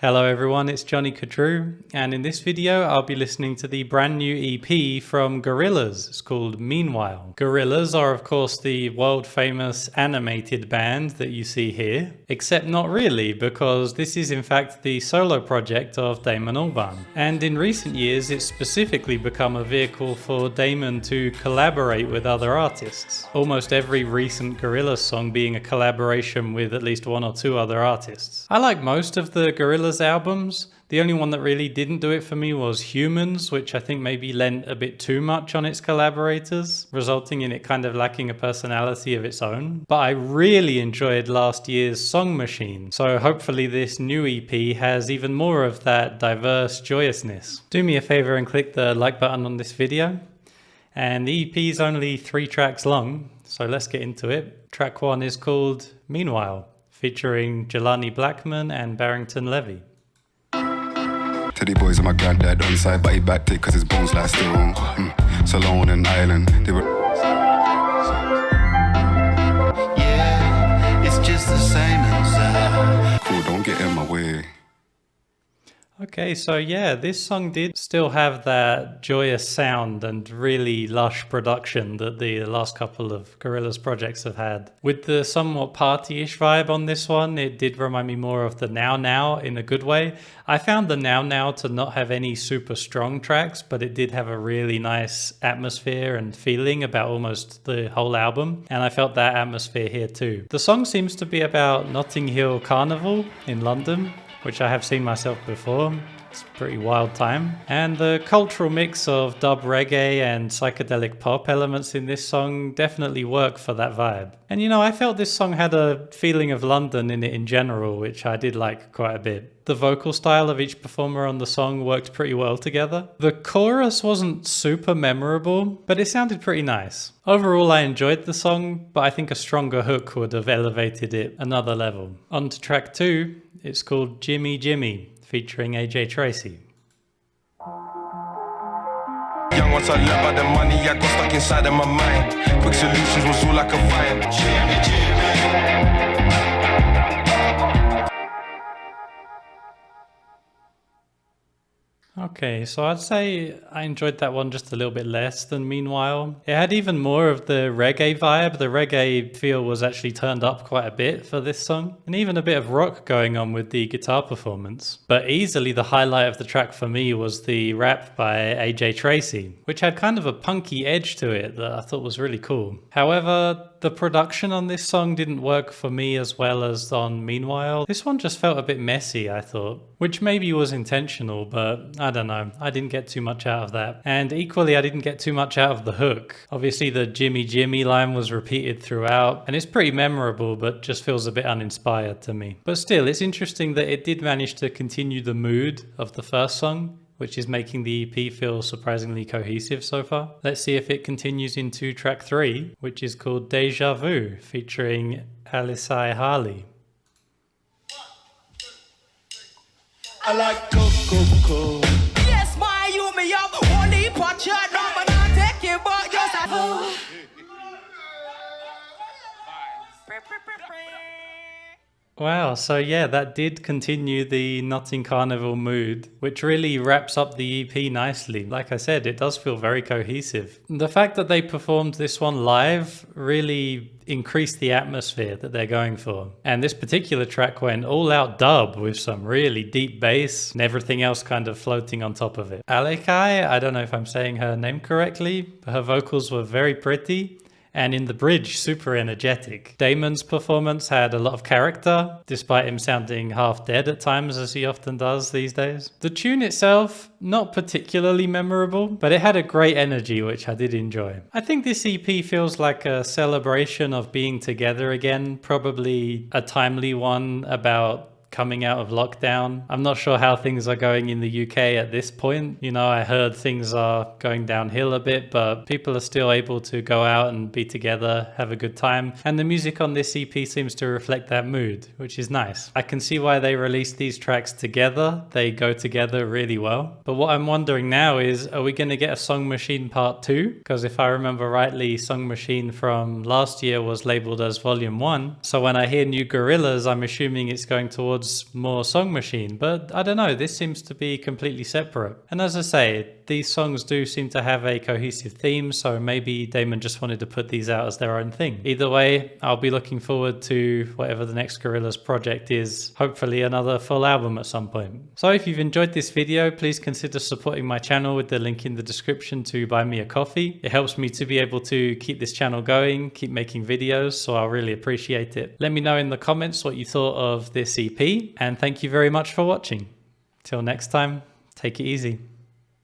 Hello everyone, it's Jonny Khatru, and in this video I'll be listening to the brand new EP from Gorillaz. It's called Meanwhile. Gorillaz are of course the world famous animated band that you see here, except not really, because this is in fact the solo project of Damon Albarn. And in recent years it's specifically become a vehicle for Damon to collaborate with other artists. Almost every recent Gorillaz song being a collaboration with at least one or two other artists. I like most of the Gorillaz albums. The only one that really didn't do it for me was Humanz, which I think maybe lent a bit too much on its collaborators, resulting in it kind of lacking a personality of its own. But I really enjoyed last year's Song Machine, so hopefully this new EP has even more of that diverse joyousness. Do me a favor and click the like button on this video. And the EP is only 3 tracks long, so let's get into it. Track 1 is called Meanwhile, featuring Jelani Blackman and Barrington Levy. Teddy boys and my granddad on side, but he backed it cause his bones like still so long on an island. They were yeah, it's just the same as cool, don't get in my way. Okay, so yeah, this song did still have that joyous sound and really lush production that the last couple of Gorillaz projects have had. With the somewhat party-ish vibe on this one, it did remind me more of the Now Now in a good way. I found the Now Now to not have any super strong tracks, but it did have a really nice atmosphere and feeling about almost the whole album, and I felt that atmosphere here too. The song seems to be about Notting Hill Carnival in London, which I have seen myself before. It's a pretty wild time. And the cultural mix of dub reggae and psychedelic pop elements in this song definitely work for that vibe. And you know, I felt this song had a feeling of London in it in general, which I did like quite a bit. The vocal style of each performer on the song worked pretty well together. The chorus wasn't super memorable, but it sounded pretty nice. Overall, I enjoyed the song, but I think a stronger hook would have elevated it another level. On to track 2, it's called 𝐒𝐻𝐻𝐵𝐵, featuring AJ Tracey. Young once I learned about the money, I got stuck inside of my mind. Quick solutions was all I could find. Okay, so I'd say I enjoyed that one just a little bit less than Meanwhile. It had even more of the reggae vibe. The reggae feel was actually turned up quite a bit for this song, and even a bit of rock going on with the guitar performance. But easily the highlight of the track for me was the rap by AJ Tracey, which had kind of a punky edge to it that I thought was really cool. However, the production on this song didn't work for me as well as on Meanwhile. This one just felt a bit messy, I thought, which maybe was intentional, but I don't know. I didn't get too much out of that. And equally, I didn't get too much out of the hook. Obviously, the 𝐒𝐿𝐵 line was repeated throughout, and it's pretty memorable, but just feels a bit uninspired to me. But still, it's interesting that it did manage to continue the mood of the first song, which is making the EP feel surprisingly cohesive so far. Let's see if it continues into track 3, which is called Déjà Vu, featuring Alisai Harley. I like coco. Yes, my you me up. Only pot your number, not take it, but yourself. Wow, so yeah, that did continue the Notting Carnival mood, which really wraps up the EP nicely. Like I said, it does feel very cohesive. The fact that they performed this one live really increased the atmosphere that they're going for. And this particular track went all out dub with some really deep bass and everything else kind of floating on top of it. 𝐿𝐴𝐚𝐽, I don't know if I'm saying her name correctly, but her vocals were very pretty. And in the bridge, super energetic. Damon's performance had a lot of character, despite him sounding half dead at times, as he often does these days. The tune itself, not particularly memorable, but it had a great energy, which I did enjoy. I think this EP feels like a celebration of being together again, probably a timely one about coming out of lockdown. I'm not sure how things are going in the UK at this point. You know, I heard things are going downhill a bit, but people are still able to go out and be together, have a good time. And the music on this EP seems to reflect that mood, which is nice. I can see why they released these tracks together. They go together really well. But what I'm wondering now is, are we going to get a Song Machine Part 2? Because if I remember rightly, Song Machine from last year was labeled as Volume 1. So when I hear new Gorillaz, I'm assuming it's going towards towards more Song Machine, but I don't know, this seems to be completely separate. And as I say, these songs do seem to have a cohesive theme, so maybe Damon just wanted to put these out as their own thing. Either way, I'll be looking forward to whatever the next Gorillaz project is, hopefully another full album at some point. So if you've enjoyed this video, please consider supporting my channel with the link in the description to buy me a coffee. It helps me to be able to keep this channel going, keep making videos, so I'll really appreciate it. Let me know in the comments what you thought of this EP, and thank you very much for watching. Till next time, take it easy.